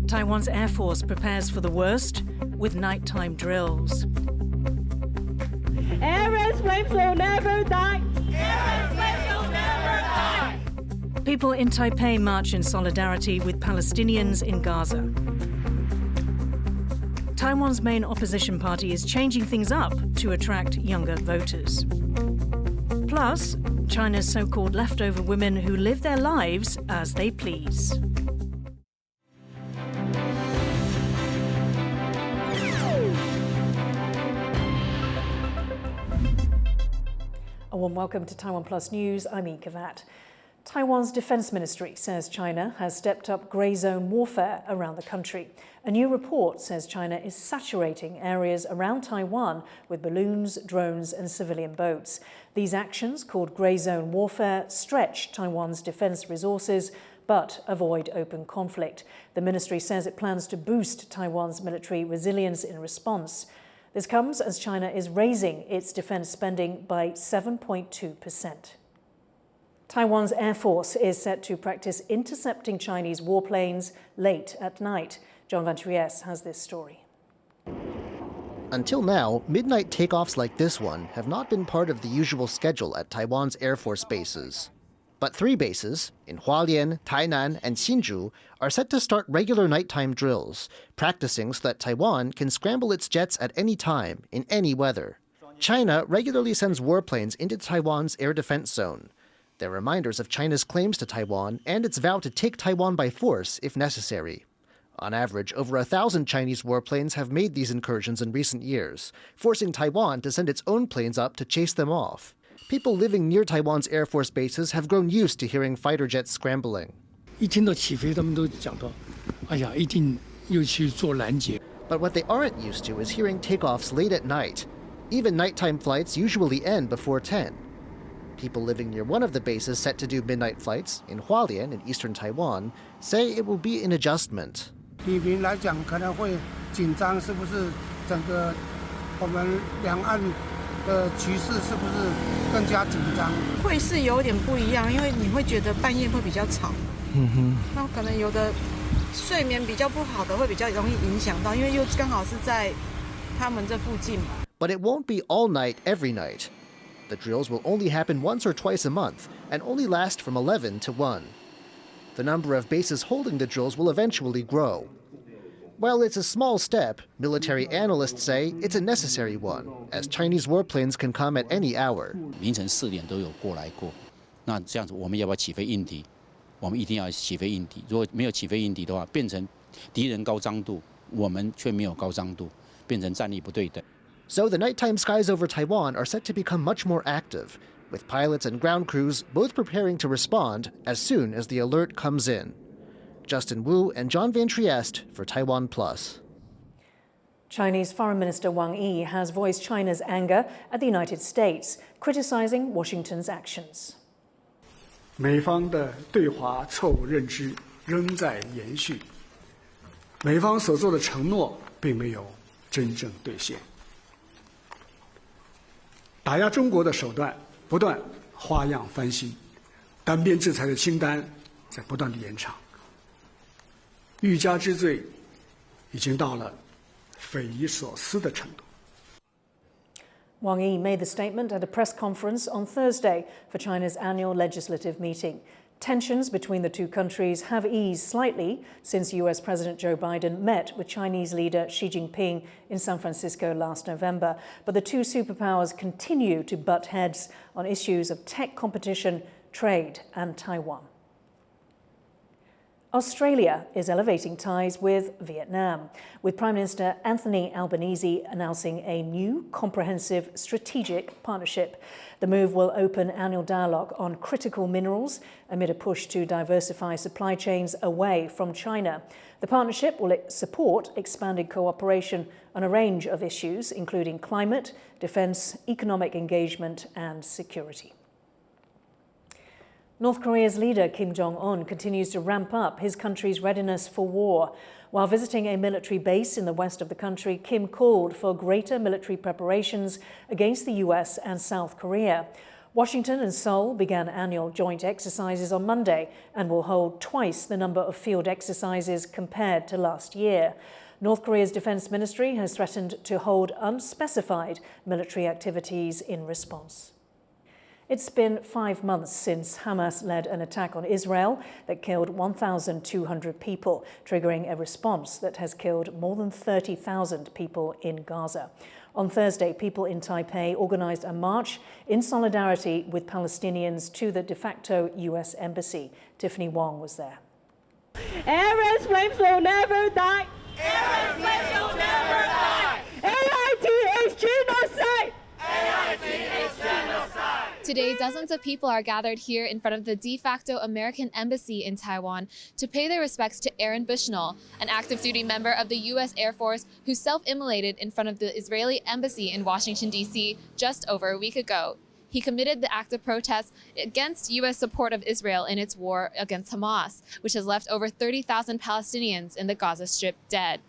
Taiwan's Air Force prepares for the worst with nighttime drills. Aaron's flames will never die! Aaron's flames will never die! People in Taipei march in solidarity with Palestinians in Gaza. Taiwan's main opposition party is changing things up to attract younger voters. Plus, China's so-called leftover women who live their lives as they please. A warm welcome to TaiwanPlus News. I'm Yi Kavat. Taiwan's Defense Ministry says China has stepped up grey zone warfare around the country. A new report says China is saturating areas around Taiwan with balloons, drones and civilian boats. These actions, called grey zone warfare, stretch Taiwan's defense resources but avoid open conflict. The ministry says it plans to boost Taiwan's military resilience in response. This comes as China is raising its defense spending by 7.2%. Taiwan's Air Force is set to practice intercepting Chinese warplanes late at night. John Van Trieste has this story. Until now, midnight takeoffs like this one have not been part of the usual schedule at Taiwan's Air Force bases. But 3 bases, in Hualien, Tainan, and Hsinchu, are set to start regular nighttime drills, practicing so that Taiwan can scramble its jets at any time, in any weather. China regularly sends warplanes into Taiwan's air defense zone. They're reminders of China's claims to Taiwan and its vow to take Taiwan by force if necessary. On average, over 1,000 Chinese warplanes have made these incursions in recent years, forcing Taiwan to send its own planes up to chase them off. People living near Taiwan's Air Force bases have grown used to hearing fighter jets scrambling. But what they aren't used to is hearing takeoffs late at night. Even nighttime flights usually end before 10. People living near one of the bases set to do midnight flights, in Hualien in eastern Taiwan, say it will be an adjustment. 比平来讲可能会紧张，是不是整个我们两岸的局势是不是更加紧张？会是有点不一样，因为你会觉得半夜会比较吵。那可能有的睡眠比较不好的会比较容易影响到，因为又刚好是在他们这附近嘛。But it won't be all night every night. The drills will only happen once or twice a month and only last from 11 to 1. The number of bases holding the drills will eventually grow. While it's a small step, military analysts say it's a necessary one, as Chinese warplanes can come at any hour. 凌晨4点都有过来过，那这样子我们要不要起飞应敌？我们一定要起飞应敌。如果没有起飞应敌的话，变成敌人高张度，我们却没有高张度，变成战力不对等。 So the nighttime skies over Taiwan are set to become much more active, with pilots and ground crews both preparing to respond as soon as the alert comes in. Justin Wu and John Van Trieste for TaiwanPlus. Chinese Foreign Minister Wang Yi has voiced China's anger at the United States, criticizing Washington's actions. 美方的对华错误认知仍在延续，美方所做的承诺并没有真正兑现。 打压中国的手段不断花样翻新，单边制裁的清单在不断的延长，欲加之罪已经到了匪夷所思的程度。 Wang Yi made the statement at a press conference on Thursday for China's annual legislative meeting. Tensions between the two countries have eased slightly since US President Joe Biden met with Chinese leader Xi Jinping in San Francisco last November. But the two superpowers continue to butt heads on issues of tech competition, trade and Taiwan. Australia is elevating ties with Vietnam, with Prime Minister Anthony Albanese announcing a new comprehensive strategic partnership. The move will open annual dialogue on critical minerals amid a push to diversify supply chains away from China. The partnership will support expanded cooperation on a range of issues, including climate, defence, economic engagement and security. North Korea's leader Kim Jong-un continues to ramp up his country's readiness for war. While visiting a military base in the west of the country, Kim called for greater military preparations against the US and South Korea. Washington and Seoul began annual joint exercises on Monday and will hold twice the number of field exercises compared to last year. North Korea's defense ministry has threatened to hold unspecified military activities in response. It's been 5 months since Hamas led an attack on Israel that killed 1,200 people, triggering a response that has killed more than 30,000 people in Gaza. On Thursday, people in Taipei organized a march in solidarity with Palestinians to the de facto U.S. embassy. Tiffany Wong was there. Aaron's flames will never die. Aaron's flames will never die. AIT is genocide. AIT is genocide. Today, dozens of people are gathered here in front of the de facto American embassy in Taiwan to pay their respects to Aaron Bushnell, an active duty member of the U.S. Air Force who self-immolated in front of the Israeli embassy in Washington, D.C. just over a week ago. He committed the act of protest against U.S. support of Israel in its war against Hamas, which has left over 30,000 Palestinians in the Gaza Strip dead.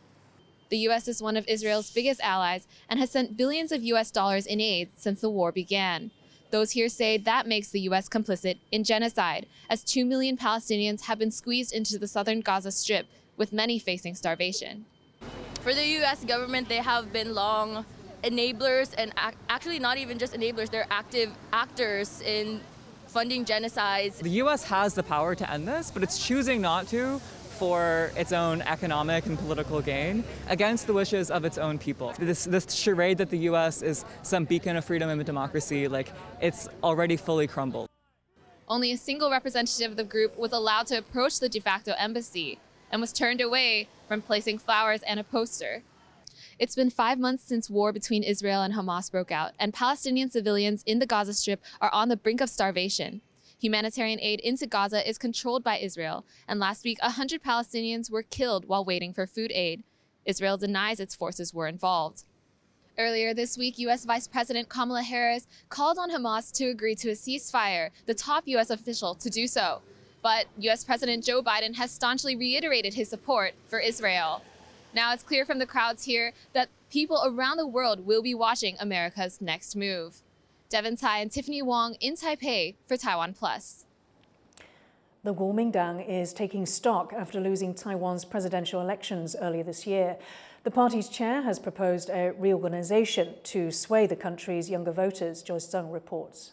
The U.S. is one of Israel's biggest allies and has sent billions of U.S. dollars in aid since the war began. Those here say that makes the U.S. complicit in genocide, as 2 million Palestinians have been squeezed into the southern Gaza Strip, with many facing starvation. For the U.S. government, they have been long enablers, and actually not even just enablers, they're active actors in funding genocides. The U.S. has the power to end this, but it's choosing not to for its own economic and political gain against the wishes of its own people. This charade that the U.S. is some beacon of freedom and democracy, it's already fully crumbled. Only a single representative of the group was allowed to approach the de facto embassy and was turned away from placing flowers and a poster. It's been 5 months since war between Israel and Hamas broke out, and Palestinian civilians in the Gaza Strip are on the brink of starvation. Humanitarian aid into Gaza is controlled by Israel, and last week 100 Palestinians were killed while waiting for food aid. Israel denies its forces were involved. Earlier this week, U.S. Vice President Kamala Harris called on Hamas to agree to a ceasefire, the top U.S. official to do so. But U.S. President Joe Biden has staunchly reiterated his support for Israel. Now it's clear from the crowds here that people around the world will be watching America's next move. Devin Tai and Tiffany Wong in Taipei for TaiwanPlus. The Kuomintang is taking stock after losing Taiwan's presidential elections earlier this year. The party's chair has proposed a reorganization to sway the country's younger voters, Joyce Zhang reports.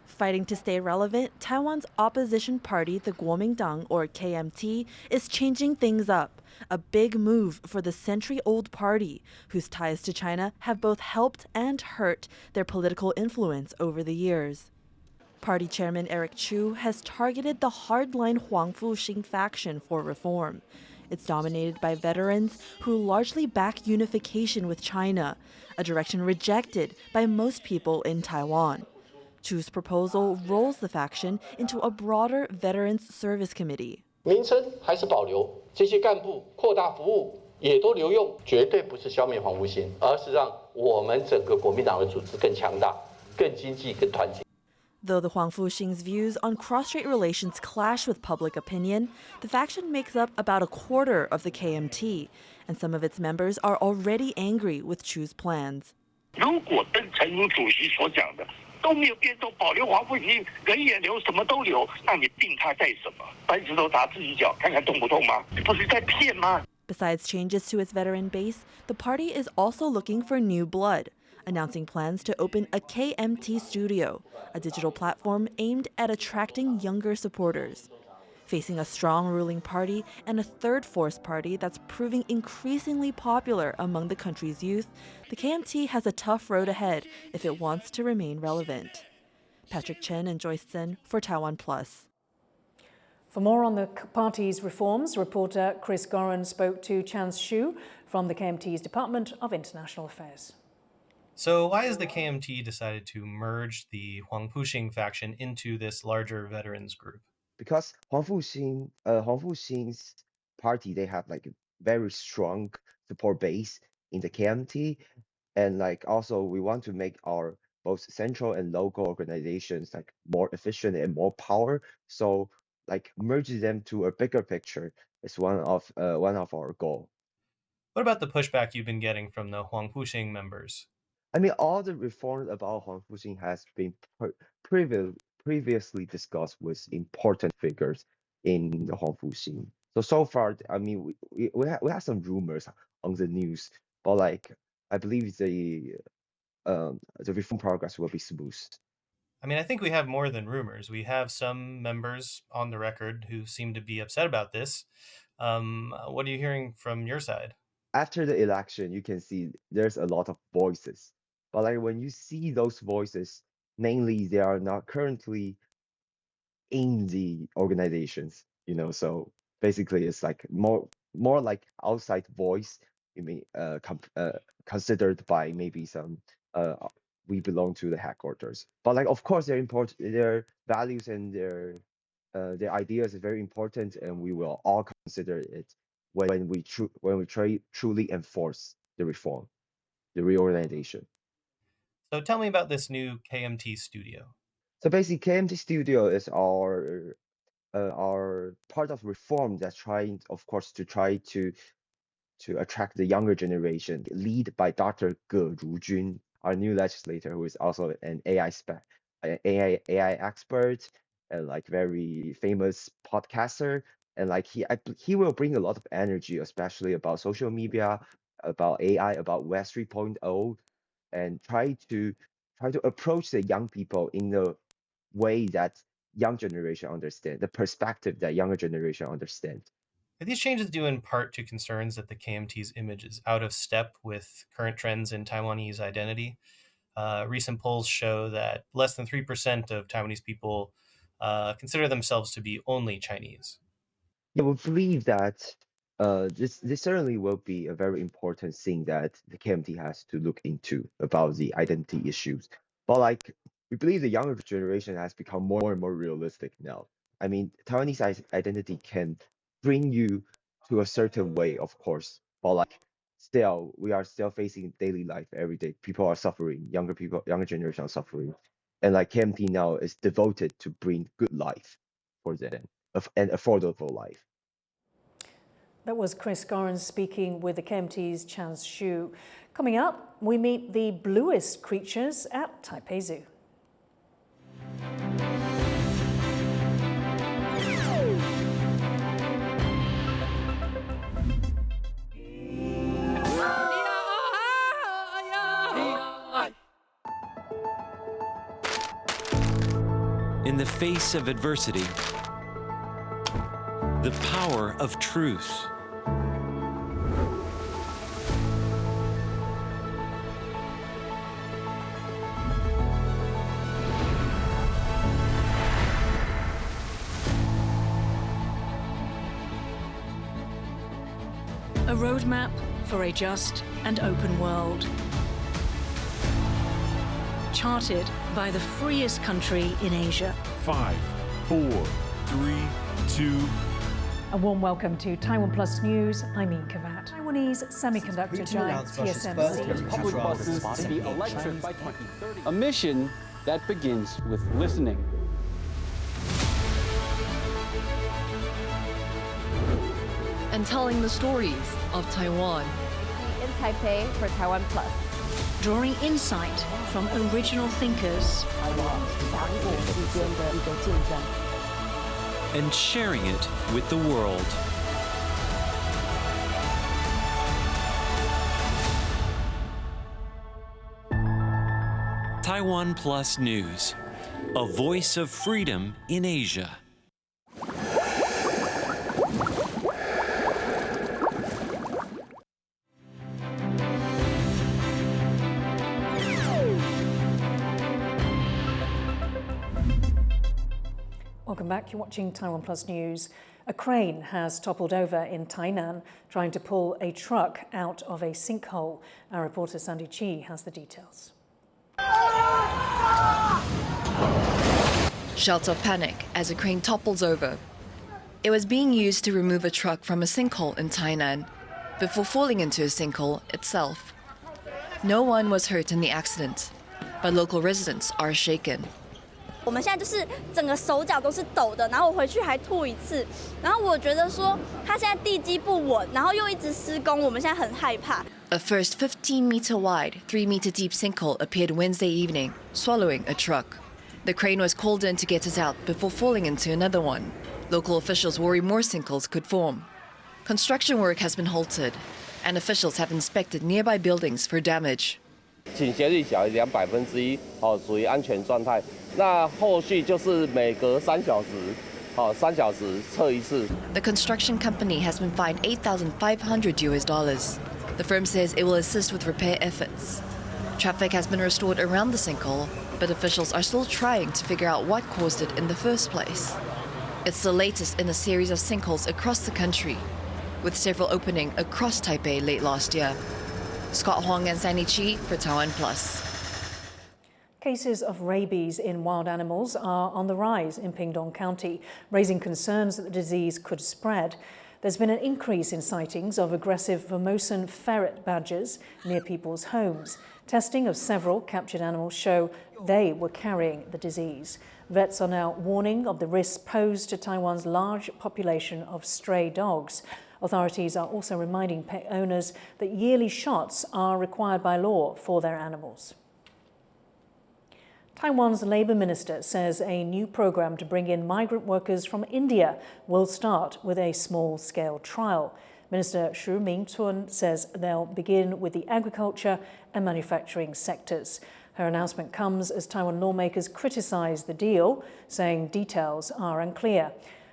Fighting to stay relevant, Taiwan's opposition party, the Kuomintang, or KMT, is changing things up. A big move for the century-old party, whose ties to China have both helped and hurt their political influence over the years. Party chairman Eric Chu has targeted the hardline Huang Fuxing faction for reform. It's dominated by veterans who largely back unification with China, a direction rejected by most people in Taiwan. Chu's proposal rolls the faction into a broader Veterans Service Committee. 名称还是保留，这些干部扩大服务也都留用，绝对不是消灭黄复兴，而是让我们整个国民党的组织更强大、更经济、更团结。 Though the Huang Fuxing's views on cross-strait relations clash with public opinion, the faction makes up about a quarter of the KMT, and some of its members are already angry with Chu's plans. 如果跟陈如主席所讲的都没有变动，保留黄复兴，人也留，什么都留，那你定他在什么？白石头砸自己脚，看看痛不痛吗？不是在骗吗？ Besides changes to its veteran base, the party is also looking for new blood, announcing plans to open a KMT Studio, a digital platform aimed at attracting younger supporters. Facing a strong ruling party and a third force party that's proving increasingly popular among the country's youth, the KMT has a tough road ahead if it wants to remain relevant. Patrick Chen and Joyce Zhen for TaiwanPlus. For more on the party's reforms, reporter Chris Goran spoke to Chance Xu from the KMT's Department of International Affairs. So why has the KMT decided to merge the Huang Fuxing faction into this larger veterans group? Because Huang Fuxing's party, they have like a very strong support base in the KMT, and also we want to make our both central and local organizations more efficient and more power. So merge them to a bigger picture is one of our goal. What about the pushback you've been getting from the Huang Fuxing members? I mean, all the reforms about Huang Fuxing has been previously discussed with important figures in the Huang Fuxing. So far, I mean, we have some rumors on the news, but like I believe the reform progress will be smooth. I mean, I think we have more than rumors. We have some members on the record who seem to be upset about this. What are you hearing from your side? After the election, you can see there's a lot of voices. But like when you see those voices, mainly they are not currently in the organizations, so basically it's like more like outside voice, you mean considered by maybe some we belong to the headquarters. But like of course their values and their ideas are very important, and we will all consider it when we truly enforce the reform, the reorganization. So tell me about this new KMT studio. So basically, KMT Studio is our part of reform that's trying, of course, to attract the younger generation, led by Dr. Ge Rujun, our new legislator, who is also an AI expert and like very famous podcaster. And like he will bring a lot of energy, especially about social media, about AI, about Web 3.0, and try to approach the young people in the way that young generation understand, the perspective that younger generation understand. Are these changes due in part to concerns that the KMT's image is out of step with current trends in Taiwanese identity? Recent polls show that less than 3% of Taiwanese people consider themselves to be only Chinese. Yeah, we believe that this certainly will be a very important thing that the KMT has to look into about the identity issues. But like we believe the younger generation has become more and more realistic now. I mean, Taiwanese identity can bring you to a certain way, of course, but like still we are still facing daily life every day. People are suffering, younger generation are suffering, and like KMT now is devoted to bring good life for them, an affordable life. That was Chris Gorin speaking with the KMT's Chance Xu. Coming up, we meet the bluest creatures at Taipei Zoo. In the face of adversity, the power of truth. A roadmap for a just and open world. Charted by the freest country in Asia. 5, 4, 3, 2. A warm welcome to TaiwanPlus News. I'm Ian Kavat. Taiwanese semiconductor giant TSMC. Public buses to be electric by 2030. A mission that begins with listening. And telling the stories of Taiwan. In Taipei for TaiwanPlus. Drawing insight from original thinkers. And sharing it with the world. TaiwanPlus News, a voice of freedom in Asia. Welcome back. You're watching TaiwanPlus News. A crane has toppled over in Tainan, trying to pull a truck out of a sinkhole. Our reporter Sandy Chi has the details. Shouts of panic as a crane topples over. It was being used to remove a truck from a sinkhole in Tainan before falling into a sinkhole itself. No one was hurt in the accident, but local residents are shaken. 我们现在就是整个手脚都是抖的，然后我回去还吐一次，然后我觉得说它现在地基不稳，然后又一直施工，我们现在很害怕。A first 15-meter wide, 3-meter deep sinkhole appeared Wednesday evening, swallowing a truck. The crane was called in to get it out before falling into another one. Local officials worry more sinkholes could form. Construction work has been halted, and officials have inspected nearby buildings for damage. 倾斜率小于1%，属于安全状态。那后续就是每隔3小时，3小时测一次。 The construction company has been fined $8,500. The firm says it will assist with repair efforts. Traffic has been restored around the sinkhole, but officials are still trying to figure out what caused it in the first place. It's the latest in a series of sinkholes across the country, with several opening across Taipei late last year. Scott Huang and Sandy Chi for TaiwanPlus. Cases of rabies in wild animals are on the rise in Pingdong County, raising concerns that the disease could spread. There's been an increase in sightings of aggressive Formosan ferret badgers near people's homes. Testing of several captured animals show they were carrying the disease. Vets are now warning of the risks posed to Taiwan's large population of stray dogs. Authorities are also reminding pet owners that yearly shots are required by law for their animals. Taiwan's Labour Minister says a new program to bring in migrant workers from India will start with a small-scale trial. Minister Xu Mingcun says they'll begin with the agriculture and manufacturing sectors. Her announcement comes as Taiwan lawmakers criticise the deal, saying details are unclear.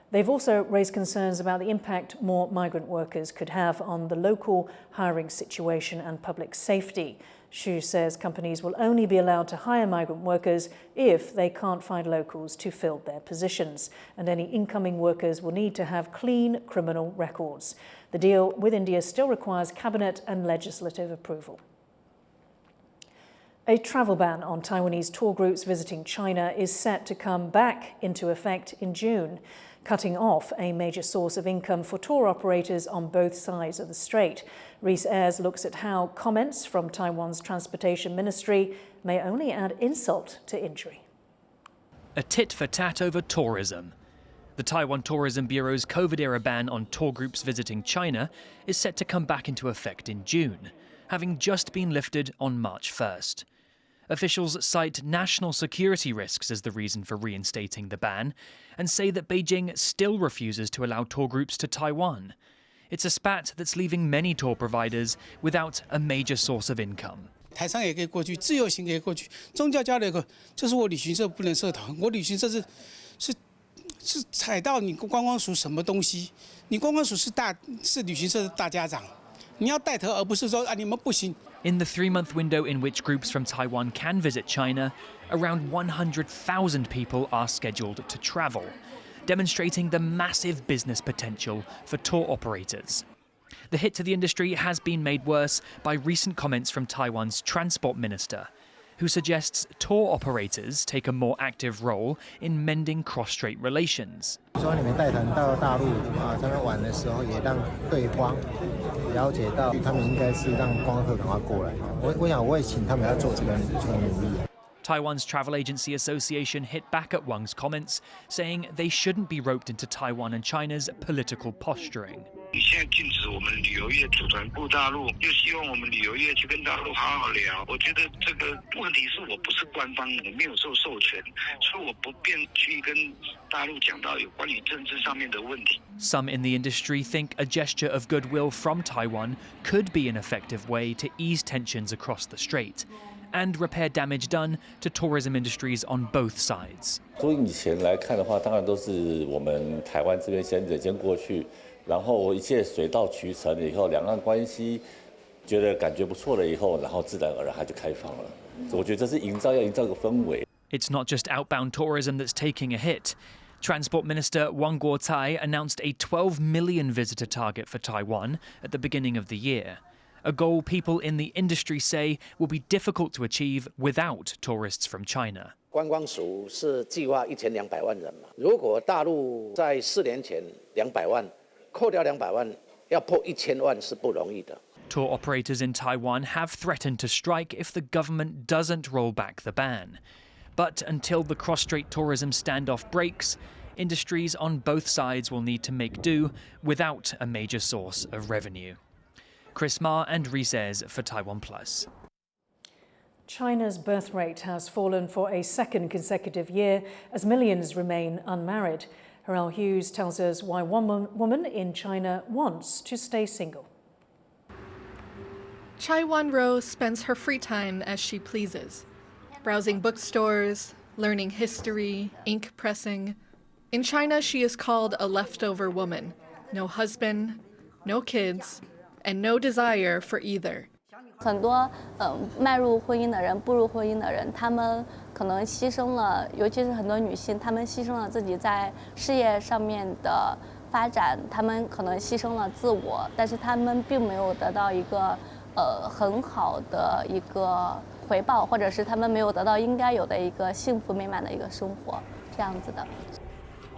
They've also raised concerns about the impact more migrant workers could have on the local hiring situation and public safety. Xu says companies will only be allowed to hire migrant workers if they can't find locals to fill their positions, and any incoming workers will need to have clean criminal records. The deal with India still requires cabinet and legislative approval. A travel ban on Taiwanese tour groups visiting China is set to come back into effect in June, cutting off a major source of income for tour operators on both sides of the strait. Reese Ayres looks at how comments from Taiwan's Transportation Ministry may only add insult to injury. A tit-for-tat over tourism. The Taiwan Tourism Bureau's COVID-era ban on tour groups visiting China is set to come back into effect in June, having just been lifted on March 1st. Officials cite national security risks as the reason for reinstating the ban and say that Beijing still refuses to allow tour groups to Taiwan. It's a spat that's leaving many tour providers without a major source of income. 台商也可以过去，自由行也可以过去，宗教交流可，这是我旅行社不能设团。我旅行社是踩到你观光署什么东西？你观光署是旅行社的大家长，你要带头，而不是说啊你们不行。 In the 3-month window in which groups from Taiwan can visit China, around 100,000 people are scheduled to travel, demonstrating the massive business potential for tour operators. The hit to the industry has been made worse by recent comments from Taiwan's transport minister, who suggests tour operators take a more active role in mending cross-strait relations. 说你们带团到大陆这边玩的时候，也让对方了解到他们应该是让观光客赶快过来。我想我也请他们要做这个努力。 Taiwan's Travel Agency Association hit back at Wang's comments, saying they shouldn't be roped into Taiwan and China's political posturing. 你现在禁止我们旅游业组团赴大陆，又希望我们旅游业去跟大陆好好聊。我觉得这个问题是我不是官方，我没有受授权，所以我不便去跟大陆讲到有关于政治上面的问题。 Some in the industry think a gesture of goodwill from Taiwan could be an effective way to ease tensions across the strait and repair damage done to tourism industries on both sides. 从以前来看的话，当然都是我们台湾这边先过去。 然后一切水到渠成以后，两岸关系觉得感觉不错了以后，然后自然而然它就开放了。我觉得这是要营造一个氛围。It's not just outbound tourism that's taking a hit. Transport Minister Wang Guotai announced a 12 million visitor target for Taiwan at the beginning of the year, a goal people in the industry say will be difficult to achieve without tourists from China. 观光署是计划1200万人嘛，如果大陆在4年前200万。 扣掉200万，要破1000万是不容易的。 Tour operators in Taiwan have threatened to strike if the government doesn't roll back the ban. But until the cross-strait tourism standoff breaks, industries on both sides will need to make do without a major source of revenue. Chris Ma and Rees for TaiwanPlus. China's birth rate has fallen for a second consecutive year as millions remain unmarried. Harel Hughes tells us why one woman in China wants to stay single. Chai Wan-ro spends her free time as she pleases, browsing bookstores, learning history, ink pressing. In China, she is called a leftover woman. No husband, no kids, and no desire for either. 很多迈入婚姻的人、步入婚姻的人，他们可能牺牲了，尤其是很多女性，她们牺牲了自己在事业上面的发展，她们可能牺牲了自我，但是她们并没有得到一个很好的一个回报，或者是她们没有得到应该有的一个幸福美满的一个生活，这样子的。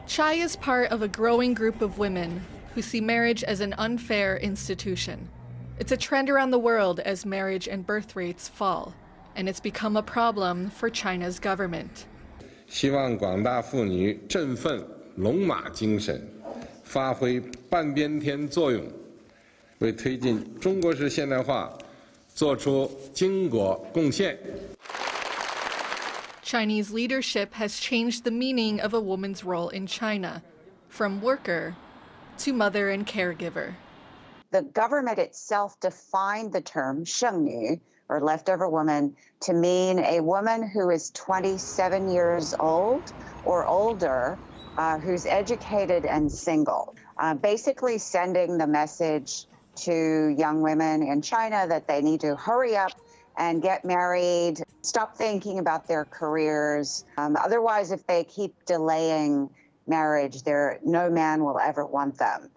Chai is part of a growing group of women who see marriage as an unfair institution. It's a trend around the world as marriage and birth rates fall, and it's become a problem for China's government. 希望广大妇女振奋龙马精神，发挥半边天作用，为推进中国式现代化做出经国贡献。 Chinese leadership has changed the meaning of a woman's role in China, from worker to mother and caregiver. The government itself defined the term 剩女, or leftover woman, to mean a woman who is 27 years old or older, who's educated and single, basically sending the message to young women in China that they need to hurry up and get married, stop thinking about their careers. Otherwise, if they keep delaying marriage, no man will ever want them.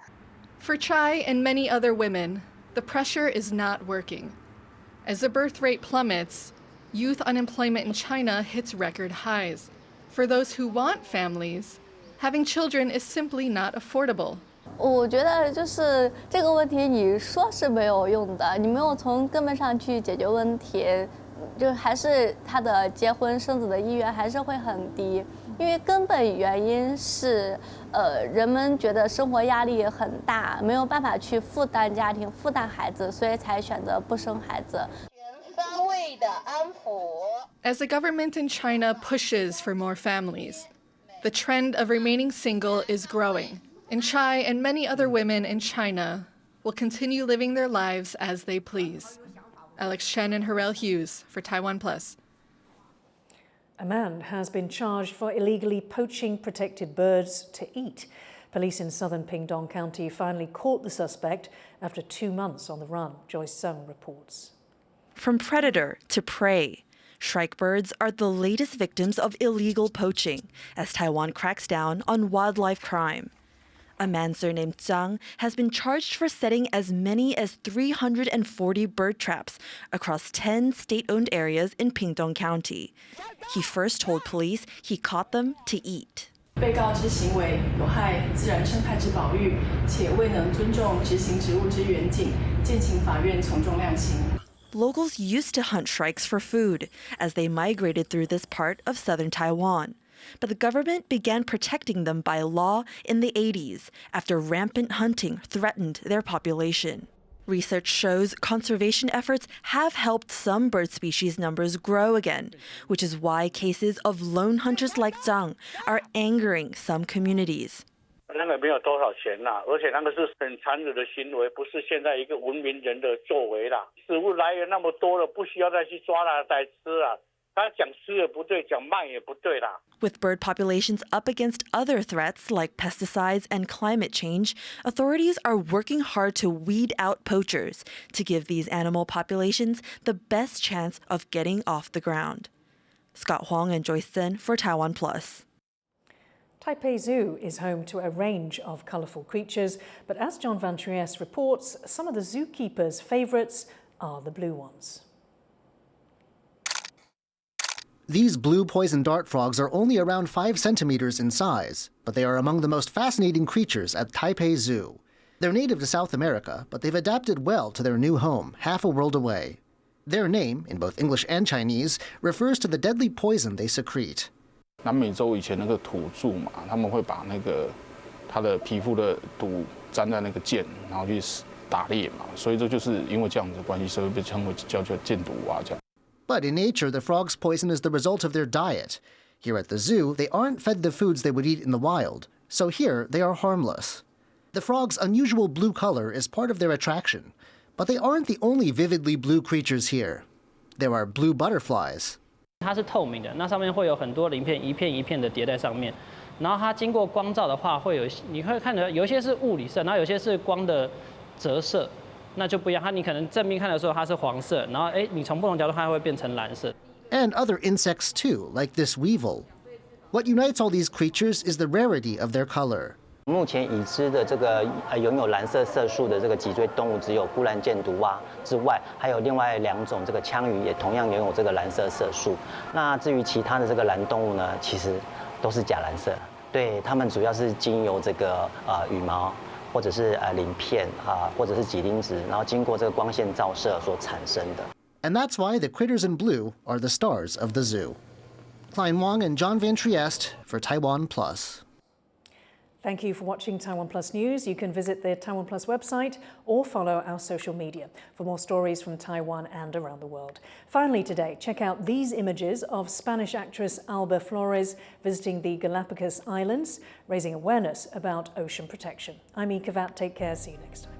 For Chai and many other women, the pressure is not working. As the birth rate plummets, youth unemployment in China hits record highs. For those who want families, having children is simply not affordable. 我觉得就是这个问题，你说是没有用的，你没有从根本上去解决问题，就还是他的结婚生子的意愿还是会很低，因为根本原因是，人们觉得生活压力很大，没有办法去负担家庭、负担孩子，所以才选择不生孩子。全方位的安抚。As the government in China pushes for more families, the trend of remaining single is growing. And Chai and many other women in China will continue living their lives as they please. Alex Chen and Harel Hughes for TaiwanPlus. A man has been charged for illegally poaching protected birds to eat. Police in southern Pingdong County finally caught the suspect after 2 months on the run. Joyce Sung reports. From predator to prey, shrike birds are the latest victims of illegal poaching as Taiwan cracks down on wildlife crime. A man surnamed Zhang has been charged for setting as many as 340 bird traps across 10 state-owned areas in Pingdong County. He first told police he caught them to eat. 被告之行为有害自然生态之保育，且未能尊重执行职务之远景，建请法院从重量刑。 Locals used to hunt shrikes for food as they migrated through this part of southern Taiwan. But the government began protecting them by law in the 80s after rampant hunting threatened their population. Research shows conservation efforts have helped some bird species numbers grow again, which is why cases of lone hunters like Zhang are angering some communities. 那个没有多少钱啦，而且那个是很残忍的行为，不是现在一个文明人的作为啦。食物来源那么多了，不需要再去抓啦，再吃啦。 With bird populations up against other threats like pesticides and climate change, authorities are working hard to weed out poachers to give these animal populations the best chance of getting off the ground. Scott Huang and Joyce Sen for TaiwanPlus. Taipei Zoo is home to a range of colourful creatures, but as John Van Trieste reports, some of the zookeepers' favourites are the blue ones. These blue poison dart frogs are only around 5 centimeters in size, but they are among the most fascinating creatures at Taipei Zoo. They're native to South America, but they've adapted well to their new home, half a world away. Their name, in both English and Chinese, refers to the deadly poison they secrete. 南美洲以前那个土著嘛，他们会把那个他的皮肤的毒粘在那个剑，然后去打猎嘛，所以这就是因为这样子的关系，所以被称为叫箭毒蛙这样。But in nature, the frogs' poison is the result of their diet. Here at the zoo, they aren't fed the foods they would eat in the wild, so here they are harmless. The frogs' unusual blue color is part of their attraction, but they aren't the only vividly blue creatures here. There are blue butterflies. 它是透明的，那上面会有很多鳞片，一片一片的叠在上面。然后它经过光照的话，你会看到有一些是物理色，然后有些是光的折射，那就不一样。你可能正面看的时候它是黄色，然后你从不同角度它会变成蓝色。And other insects too, like this weevil. What unites all these creatures is the rarity of their color. 目前已知的这个拥有蓝色色素的这个脊椎动物，只有孤蓝箭毒蛙之外，还有另外2种这个枪鱼也同样拥有这个蓝色色素。那至于其他的这个蓝动物呢，其实都是假蓝色。对，它们主要是经由这个羽毛，或者是鳞片或者是几鳞质，然后经过这个光线照射所产生的。And that's why the critters in blue are the stars of the zoo. Klein Wang and John Van Trieste for TaiwanPlus. Thank you for watching TaiwanPlus News. You can visit the TaiwanPlus website or follow our social media for more stories from Taiwan and around the world. Finally today, check out these images of Spanish actress Alba Flores visiting the Galapagos Islands, raising awareness about ocean protection. I'm Ikavat. Take care. See you next time.